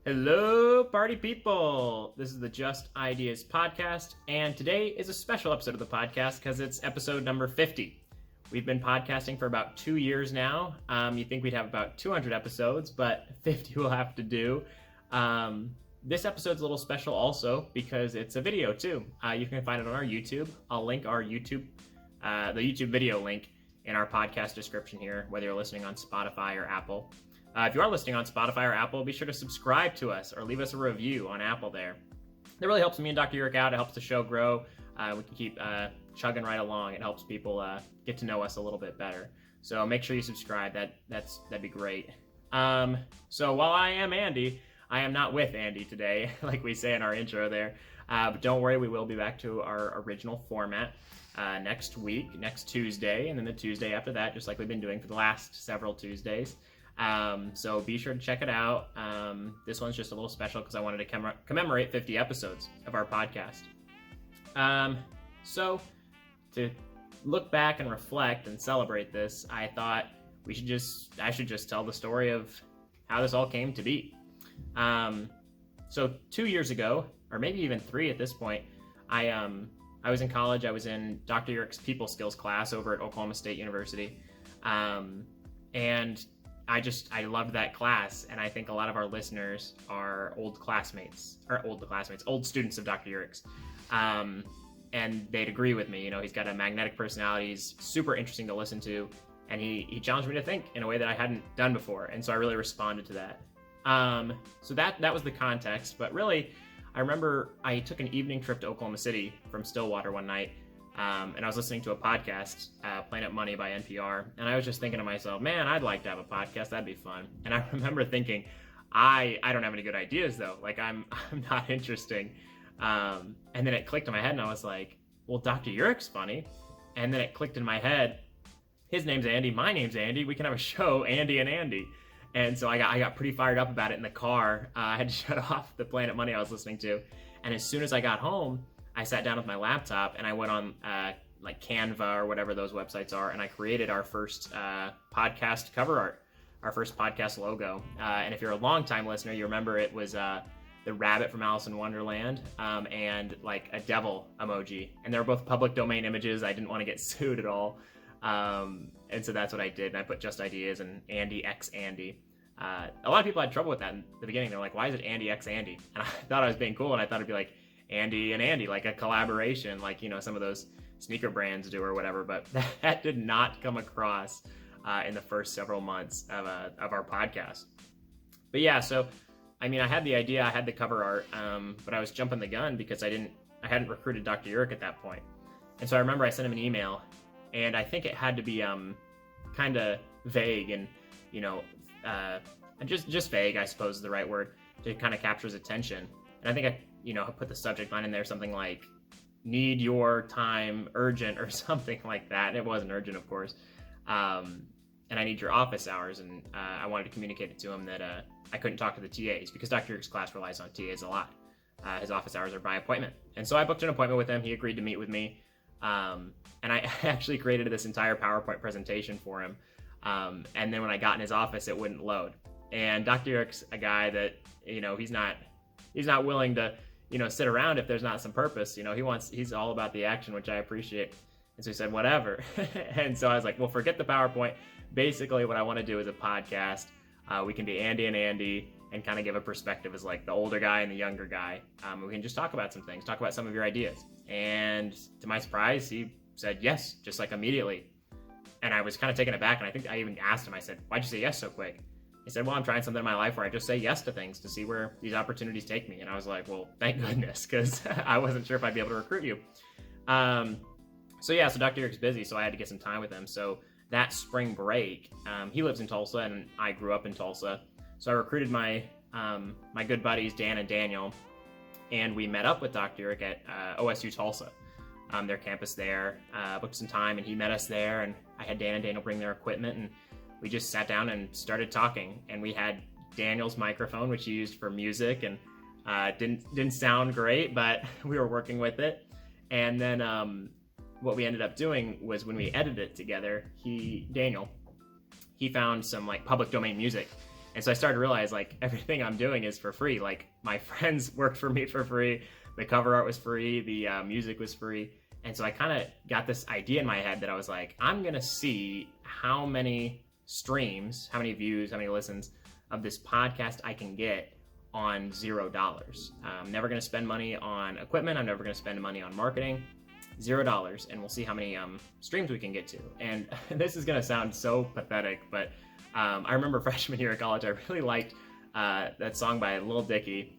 Hello, party people! This is the Just Ideas podcast, and today is a special episode of the podcast because it's episode number 50. We've been podcasting for about 2 years now. You think we'd have about 200 episodes, but 50 will have to do. This episode's a little special also because it's a video too. You can find it on our YouTube. I'll link our YouTube, the YouTube video link in our podcast description here, whether you're listening on Spotify or Apple. If you are listening on Spotify or Apple, be sure to subscribe to us or leave us a review on Apple there. That really helps me and Dr. Uric out. It helps the show grow. We can keep chugging right along. It helps people get to know us a little bit better. So make sure you subscribe. That'd be great. So while I am Andy, I am not with Andy today, like we say in our intro there. But don't worry, we will be back to our original format next week, next Tuesday, and then the Tuesday after that, just like we've been doing for the last several Tuesdays. So be sure to check it out. This one's just a little special because I wanted to commemorate 50 episodes of our podcast. So to look back and reflect and celebrate this, I thought I should just tell the story of how this all came to be. So 2 years ago, or maybe even 3 at this point, I was in college. I was in Dr. Uric's people skills class over at Oklahoma State University. And I loved that class, and I think a lot of our listeners are old students of Dr. Uric's. And they'd agree with me. You know, he's got a magnetic personality. He's super interesting to listen to, and he challenged me to think in a way that I hadn't done before, and so I really responded to that. So that was the context, but really, I remember I took an evening trip to Oklahoma City from Stillwater one night, and I was listening to a podcast, Planet Money by NPR, and I was just thinking to myself, man, I'd like to have a podcast. That'd be fun. And I remember thinking, I don't have any good ideas though. Like I'm not interesting. And then it clicked in my head, and I was like, well, Dr. Uric's funny. And then it clicked in my head, his name's Andy, my name's Andy. We can have a show, Andy and Andy. And so I got pretty fired up about it in the car. I had to shut off the Planet Money I was listening to. And as soon as I got home, I sat down with my laptop and I went on like Canva or whatever those websites are, and I created our first podcast cover art, our first podcast logo. And if you're a longtime listener, you remember it was the rabbit from Alice in Wonderland and like a devil emoji. And they were both public domain images. I didn't want to get sued at all. And so that's what I did. And I put Just Ideas and Andy X Andy. A lot of people had trouble with that in the beginning. They're like, why is it Andy X Andy? And I thought I was being cool, and I thought it'd be like Andy and Andy, like a collaboration, like, you know, some of those sneaker brands do or whatever. But that did not come across in the first several months of our podcast. But yeah, so I mean, I had the idea, I had the cover art, but I was jumping the gun because I hadn't recruited Dr. Uric at that point. And so I remember I sent him an email, and I think it had to be kind of vague and, you know, just vague, I suppose is the right word, to kind of capture his attention. And I think I put the subject line in there, something like, need your time urgent or something like that. It wasn't urgent, of course. And I need your office hours. And I wanted to communicate it to him that I couldn't talk to the TAs because Dr. Uric's class relies on TAs a lot. His office hours are by appointment. And so I booked an appointment with him. He agreed to meet with me. And I actually created this entire PowerPoint presentation for him. And then when I got in his office, it wouldn't load. And Dr. Uric's a guy that, you know, he's not willing to, you know, sit around if there's not some purpose. You know, he's all about the action, which I appreciate. And so he said, whatever. And so I was like, well, forget the PowerPoint. Basically what I want to do is a podcast. We can be Andy and Andy and kind of give a perspective as like the older guy and the younger guy. We can just talk about some things, talk about some of your ideas. And to my surprise, he said yes, just like immediately. And I was kind of taken aback. And I think I even asked him, I said, why'd you say yes so quick? He said, well, I'm trying something in my life where I just say yes to things to see where these opportunities take me. And I was like, well, thank goodness, because I wasn't sure if I'd be able to recruit you. So Dr. Uric's busy, so I had to get some time with him. So that spring break, he lives in Tulsa, and I grew up in Tulsa. So I recruited my good buddies, Dan and Daniel, and we met up with Dr. Uric at OSU Tulsa, their campus there, booked some time, and he met us there, and I had Dan and Daniel bring their equipment, and we just sat down and started talking. And we had Daniel's microphone, which he used for music, and didn't sound great, but we were working with it. And then what we ended up doing was when we edited it together, Daniel, he found some like public domain music And so I started to realize like everything I'm doing is for free. Like my friends worked for me for free. The cover art was free. The music was free. And so I kind of got this idea in my head that I was like, I'm going to see how many streams, how many views, how many listens of this podcast I can get on $0. I'm never going to spend money on equipment. I'm never going to spend money on marketing. $0, and we'll see how many streams we can get to. And this is going to sound so pathetic, but I remember freshman year at college, I really liked that song by Lil Dicky.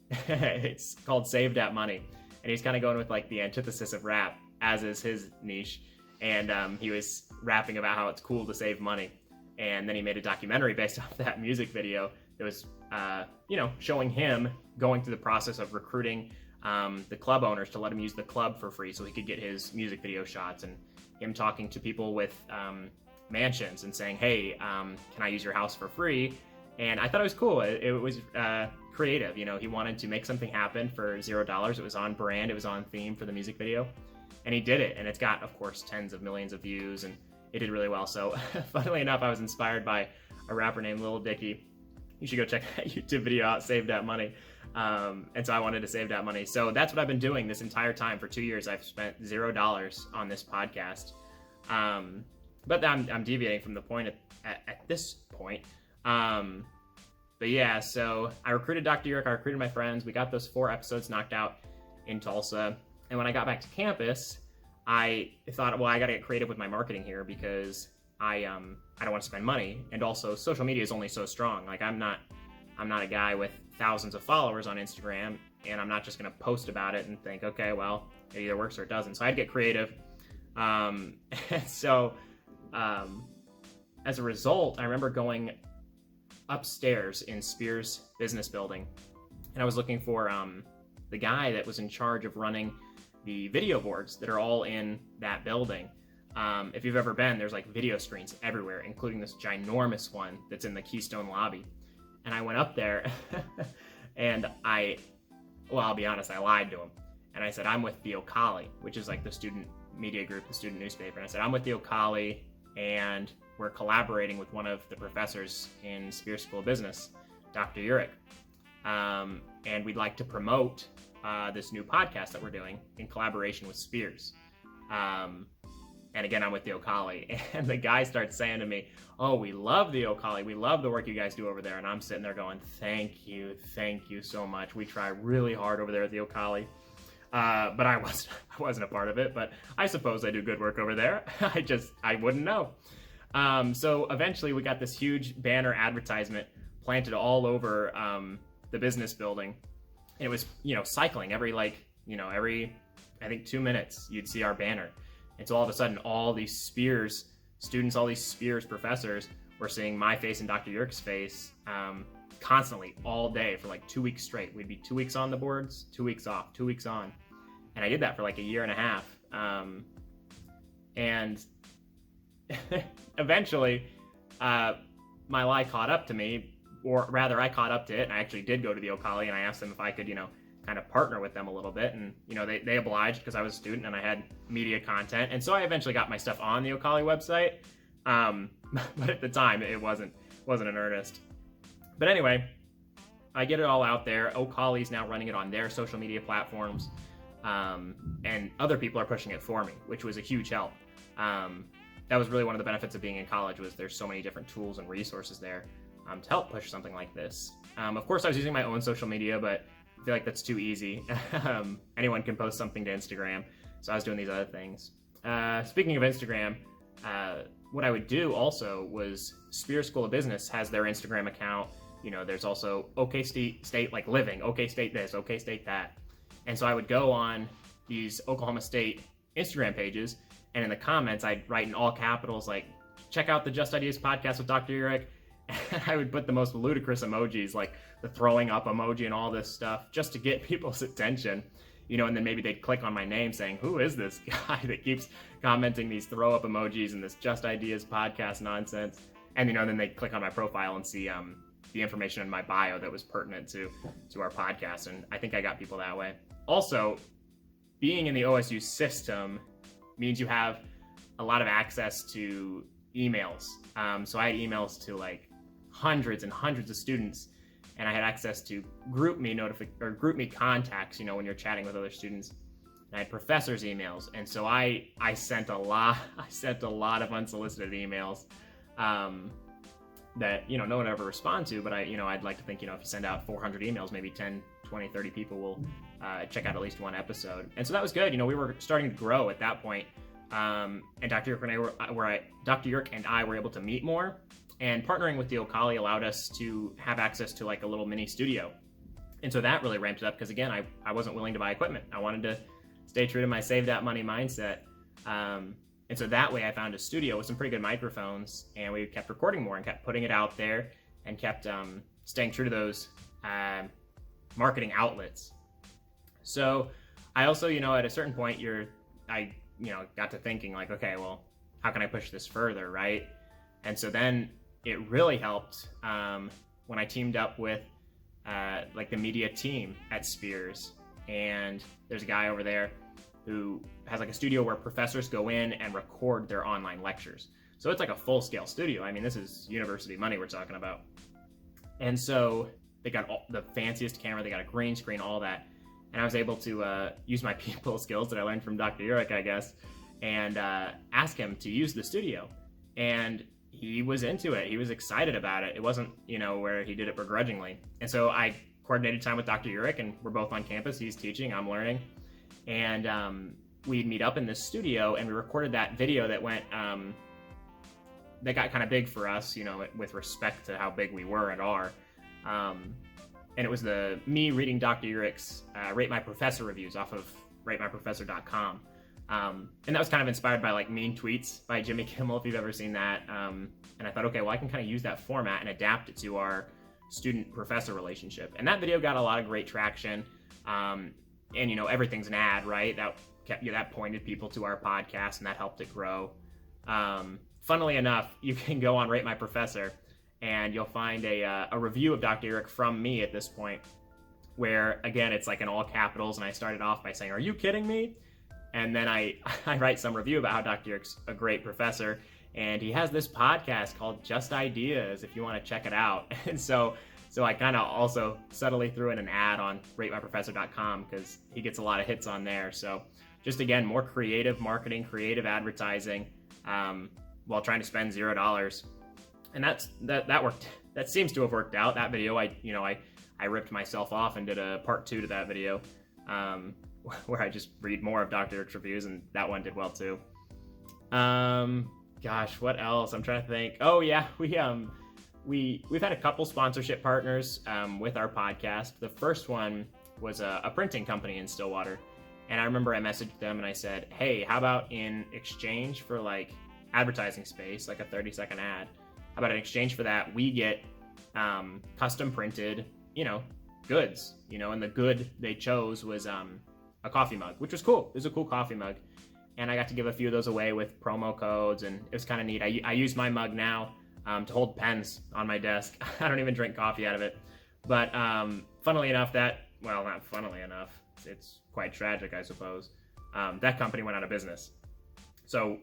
It's called Save That Money. And he's kind of going with like the antithesis of rap, as is his niche. And he was rapping about how it's cool to save money. And then he made a documentary based off that music video that was, showing him going through the process of recruiting the club owners to let him use the club for free so he could get his music video shots, and him talking to people with mansions and saying, hey, can I use your house for free? And I thought it was cool. It was creative. He wanted to make something happen for $0. It was on brand. It was on theme for the music video. And he did it. And it's got, of course, tens of millions of views, and it did really well. So funnily enough, I was inspired by a rapper named Lil Dicky. You should go check that YouTube video out, Save That Money. And so I wanted to save that money. So that's what I've been doing this entire time. For 2 years, I've spent $0 on this podcast. But I'm deviating from the point at this point. But yeah, so I recruited Dr. Urich, I recruited my friends. We got those 4 episodes knocked out in Tulsa. And when I got back to campus, I thought, well, I got to get creative with my marketing here, because I don't want to spend money. And also social media is only so strong. Like I'm not a guy with thousands of followers on Instagram, and I'm not just going to post about it and think, okay, well, it either works or it doesn't. So I had to get creative. And so as a result, I remember going upstairs in Spears Business Building, and I was looking for the guy that was in charge of running the video boards that are all in that building. If you've ever been, there's like video screens everywhere, including this ginormous one that's in the Keystone lobby. And I went up there and I'll be honest, I lied to him. And I said, I'm with the Ocali, which is like the student media group, the student newspaper. And I said, I'm with the Ocali, and we're collaborating with one of the professors in Spears School of Business, Dr. Urich. And we'd like to promote this new podcast that we're doing in collaboration with Spears. And again, I'm with the Ocali. And the guy starts saying to me, oh, we love the Ocali. We love the work you guys do over there. And I'm sitting there going, thank you so much. We try really hard over there at the Ocali. But I wasn't a part of it. But I suppose I do good work over there. I wouldn't know. So eventually we got this huge banner advertisement planted all over the business building. And it was, cycling every, I think 2 minutes, you'd see our banner. And so all of a sudden, all these Spears students, all these Spears professors were seeing my face and Dr. Urich's face constantly, all day for like 2 weeks straight. We'd be 2 weeks on the boards, 2 weeks off, 2 weeks on. And I did that for like a year and a half. And eventually, my lie caught up to me, or rather I caught up to it, and I actually did go to the Ocali, and I asked them if I could, kind of partner with them a little bit, and they obliged, because I was a student and I had media content, and so I eventually got my stuff on the Ocali website, but at the time it wasn't in earnest. But anyway, I get it all out there. Ocali's now running it on their social media platforms, and other people are pushing it for me, which was a huge help. That was really one of the benefits of being in college, was there's so many different tools and resources there to help push something like this. Of course, I was using my own social media, but I feel like that's too easy. Anyone can post something to Instagram, so I was doing these other things. Speaking of Instagram, what I would do also was Spears School of Business has their Instagram account. There's also OK State like Living, OK State this, OK State that. And so I would go on these Oklahoma State Instagram pages, and in the comments, I'd write in all capitals, like, check out the Just Ideas podcast with Dr. Urich. And I would put the most ludicrous emojis, like the throwing up emoji and all this stuff, just to get people's attention, and then maybe they'd click on my name saying, who is this guy that keeps commenting these throw up emojis and this Just Ideas podcast nonsense? And, then they'd click on my profile and see the information in my bio that was pertinent to our podcast. And I think I got people that way. Also, being in the OSU system means you have a lot of access to emails. So I had emails to like hundreds and hundreds of students, and I had access to GroupMe contacts, when you're chatting with other students. And I had professors' emails, and so I sent a lot. I sent a lot of unsolicited emails that no one would ever respond to. But I'd like to think if you send out 400 emails, maybe 10, 20, 30 people will check out at least one episode. And so that was good. We were starting to grow at that point. And Dr. Yerk and I were able to meet more. And partnering with the Ocali allowed us to have access to like a little mini studio. And so that really ramped it up because, again, I wasn't willing to buy equipment. I wanted to stay true to my save that money mindset. And so that way I found a studio with some pretty good microphones, and we kept recording more and kept putting it out there and kept staying true to those marketing outlets. So I also, at a certain point, I got to thinking like, okay, well, how can I push this further, right? And so then it really helped when I teamed up with like the media team at Spears. And there's a guy over there who has like a studio where professors go in and record their online lectures. So it's like a full-scale studio. I mean, this is university money we're talking about. And so they got the fanciest camera, they got a green screen, all that. And I was able to use my people skills that I learned from Dr. Yerk, I guess, and ask him to use the studio. And he was into it. He was excited about it. It wasn't, where he did it begrudgingly. And so I coordinated time with Dr. Yerk, and we're both on campus. He's teaching, I'm learning. And we'd meet up in this studio, and we recorded that video that went, that got kind of big for us, with respect to how big we were at R. And it was me reading Dr. Yerk's Rate My Professor reviews off of ratemyprofessor.com. And that was kind of inspired by like mean tweets by Jimmy Kimmel, if you've ever seen that. And I thought, okay, well, I can kind of use that format and adapt it to our student-professor relationship. And that video got a lot of great traction. And everything's an ad, right? That pointed people to our podcast, and that helped it grow. Funnily enough, you can go on Rate My Professor, and you'll find a review of Dr. Yerk from me at this point, where, again, it's like in all capitals, and I started off by saying, "Are you kidding me?" And then I write some review about how Dr. Yerk's a great professor, and he has this podcast called Just Ideas, if you want to check it out. And so I kind of also subtly threw in an ad on ratemyprofessor.com because he gets a lot of hits on there. So just, again, more creative marketing, creative advertising, while trying to spend $0. And that worked. That seems to have worked out. That video, I ripped myself off and did a part 2 to that video, where I just read more of Dr. Yerk's reviews, and that one did well too. Gosh, what else? I'm trying to think. Oh yeah, we've had a couple sponsorship partners with our podcast. The first one was a printing company in Stillwater, and I remember I messaged them and I said, "Hey, how about in exchange for like advertising space, like a 30-second ad? How about in exchange for that, we get custom printed, goods, and the good they chose was a coffee mug, which was cool. It was a cool coffee mug. And I got to give a few of those away with promo codes, and it was kind of neat. I use my mug now to hold pens on my desk. I don't even drink coffee out of it. But funnily enough, not funnily enough, it's quite tragic, I suppose. That company went out of business. So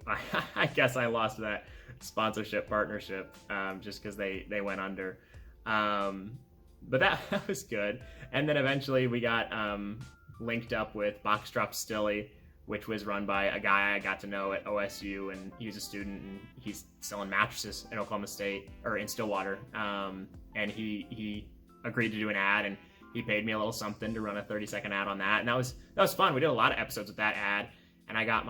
I guess I lost that sponsorship partnership just because they went under. But that was good. And then eventually we got linked up with Box Drop Stilly, which was run by a guy I got to know at OSU, and he was a student, and he's selling mattresses in Oklahoma State, or in Stillwater. And he agreed to do an ad, and he paid me a little something to run a 30-second ad on that. And that was fun. We did a lot of episodes with that ad, and I got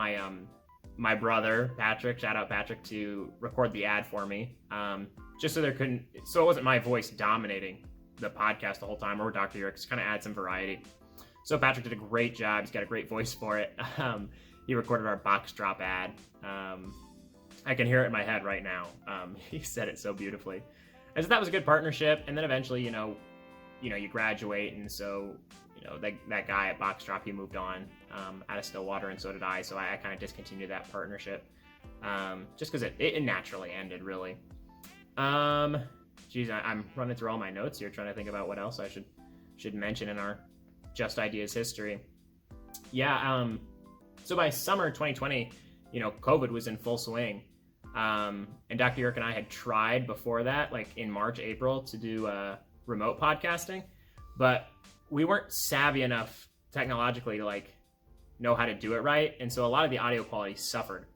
my brother, Patrick, shout out Patrick, to record the ad for me, just so it wasn't my voice dominating the podcast the whole time, or Dr. Yerk, just kind of add some variety. So Patrick did a great job. He's got a great voice for it. He recorded our box drop ad. I can hear it in my head right now. He said it so beautifully. And so that was a good partnership. And then eventually, you graduate. And so, that guy at Box Drop, he moved on out of Stillwater, and so did I. So I kind of discontinued that partnership just because it naturally ended, really. Geez, I'm running through all my notes here, trying to think about what else I should mention in our Just Ideas history. Yeah, so by summer 2020, COVID was in full swing. And Dr. York and I had tried before that, like in March, April, to do remote podcasting, but we weren't savvy enough technologically to like know how to do it right. And so a lot of the audio quality suffered.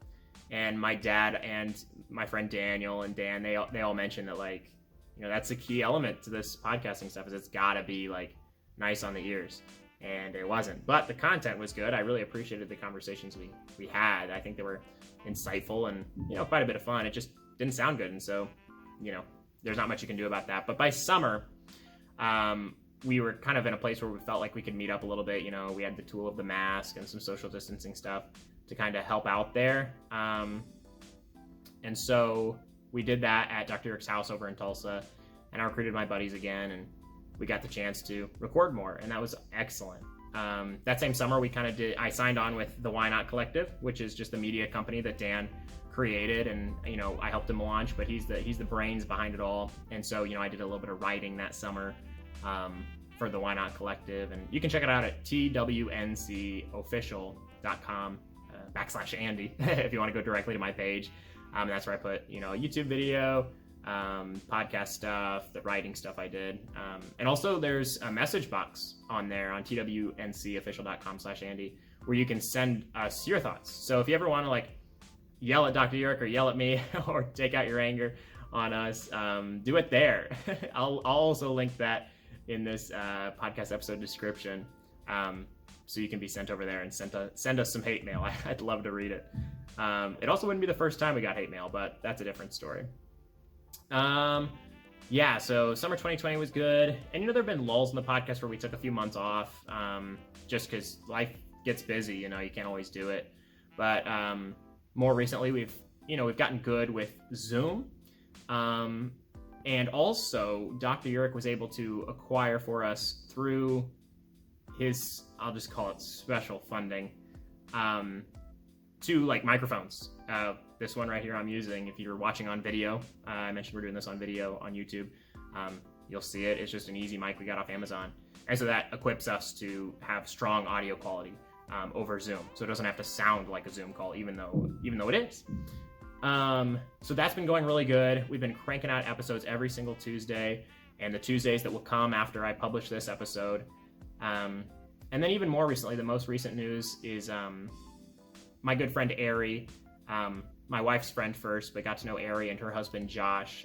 And my dad and my friend Daniel and Dan, they all mentioned that, like, you know, that's a key element to this podcasting stuff, is it's gotta be like nice on the ears. And it wasn't, but the content was good. I really appreciated the conversations we had. I think they were insightful and, you know, quite a bit of fun. It just didn't sound good. And so, you know, there's not much you can do about that. But by summer, we were kind of in a place where we felt like we could meet up a little bit. You know, we had the tool of the mask and some social distancing stuff to kind of help out there. And so we did that at Dr. York's house over in Tulsa, and I recruited my buddies again, and we got the chance to record more, and that was excellent. That same summer, I signed on with the Why Not Collective, which is just a media company that Dan created, and, you know, I helped him launch, but he's the brains behind it all. And so, you know, I did a little bit of writing that summer for the Why Not Collective, and you can check it out at twncofficial.com /Andy if you want to go directly to my page. And that's where I put, you know, a YouTube video, podcast stuff, the writing stuff I did. And also there's a message box on there on twnCofficial.com /Andy, where you can send us your thoughts. So if you ever want to like yell at Dr. York or yell at me or take out your anger on us, do it there. I'll also link that in this podcast episode description. So you can be sent over there and send us some hate mail. I'd love to read it. It also wouldn't be the first time we got hate mail, but that's a different story. Yeah, so summer 2020 was good. And, you know, there have been lulls in the podcast where we took a few months off, just because life gets busy, you know, you can't always do it. But more recently, we've gotten good with Zoom. And also, Dr. York was able to acquire for us through his, I'll just call it special funding, 2 like microphones. This one right here I'm using, if you're watching on video, I mentioned we're doing this on video on YouTube, you'll see it. It's just an easy mic we got off Amazon. And so that equips us to have strong audio quality over Zoom. So it doesn't have to sound like a Zoom call, even though it is. So that's been going really good. We've been cranking out episodes every single Tuesday, and the Tuesdays that will come after I publish this episode. And then even more recently, the most recent news is my good friend Ari, my wife's friend first, but got to know Ari and her husband Josh.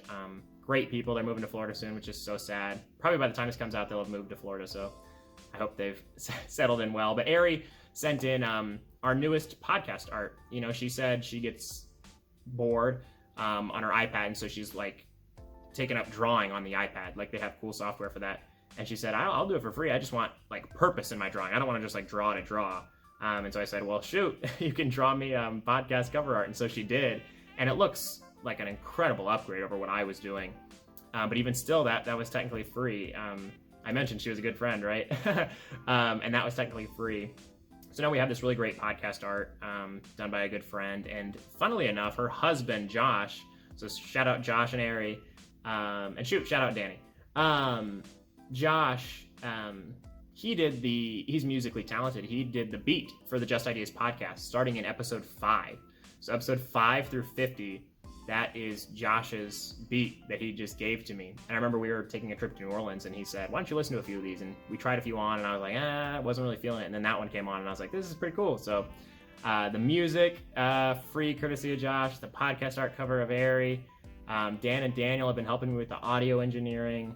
Great people. They're moving to Florida soon, which is so sad. Probably by the time this comes out, they'll have moved to Florida, so I hope they've settled in well. But Ari sent in our newest podcast art. You know, she said she gets bored on her iPad, and so she's like taking up drawing on the iPad. Like, they have cool software for that. And she said, I'll do it for free. I just want like purpose in my drawing. I don't want to just like draw to draw. And so I said, well, shoot, you can draw me podcast cover art. And so she did. And it looks like an incredible upgrade over what I was doing. But even still, that was technically free. I mentioned she was a good friend, right? And that was technically free. So now we have this really great podcast art done by a good friend. And funnily enough, her husband, Josh, so shout out Josh and Ari, and shout out Danny. Josh, he's musically talented. He did the beat for the Just Ideas podcast, starting in episode 5. So episode 5 through 50, that is Josh's beat that he just gave to me. And I remember we were taking a trip to New Orleans, and he said, why don't you listen to a few of these? And we tried a few on, and I was like, I wasn't really feeling it. And then that one came on, and I was like, this is pretty cool. So the music, free courtesy of Josh, the podcast art cover of Ari. Dan and Daniel have been helping me with the audio engineering.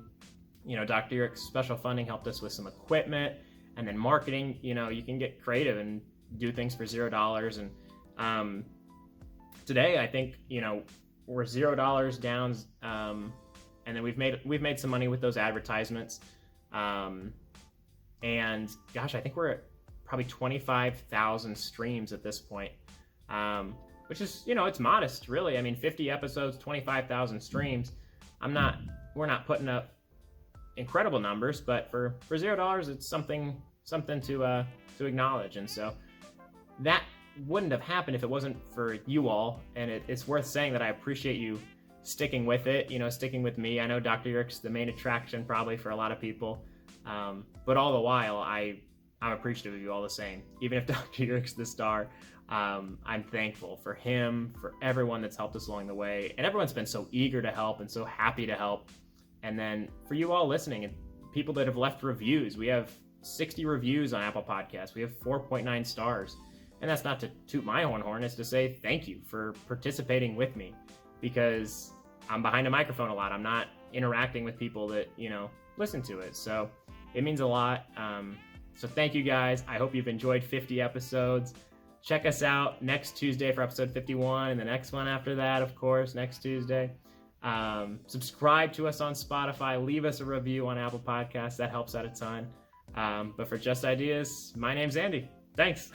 You know, Dr. York's special funding helped us with some equipment, and then marketing. You know, you can get creative and do things for $0. And today, I think, you know, we're $0 down, and then we've made some money with those advertisements. And gosh, I think we're at probably 25,000 streams at this point, which is, you know, it's modest, really. I mean, 50 episodes, 25,000 streams. We're not putting up incredible numbers, but for $0, it's something to acknowledge. And so that wouldn't have happened if it wasn't for you all. And it's worth saying that I appreciate you sticking with it, you know, sticking with me. I know Dr. York's the main attraction probably for a lot of people, but all the while I I'm appreciative of you all the same. Even if Dr. Yurik's the star, I'm thankful for him, for everyone that's helped us along the way. And everyone's been so eager to help and so happy to help. And then for you all listening and people that have left reviews, we have 60 reviews on Apple Podcasts. We have 4.9 stars. And that's not to toot my own horn, it's to say thank you for participating with me, because I'm behind a microphone a lot. I'm not interacting with people that, listen to it. So it means a lot. So thank you guys. I hope you've enjoyed 50 episodes. Check us out next Tuesday for episode 51, and the next one after that, of course, next Tuesday. Subscribe to us on Spotify. Leave us a review on Apple Podcasts. That helps out a ton. But for Just Ideas, my name's Andy. Thanks.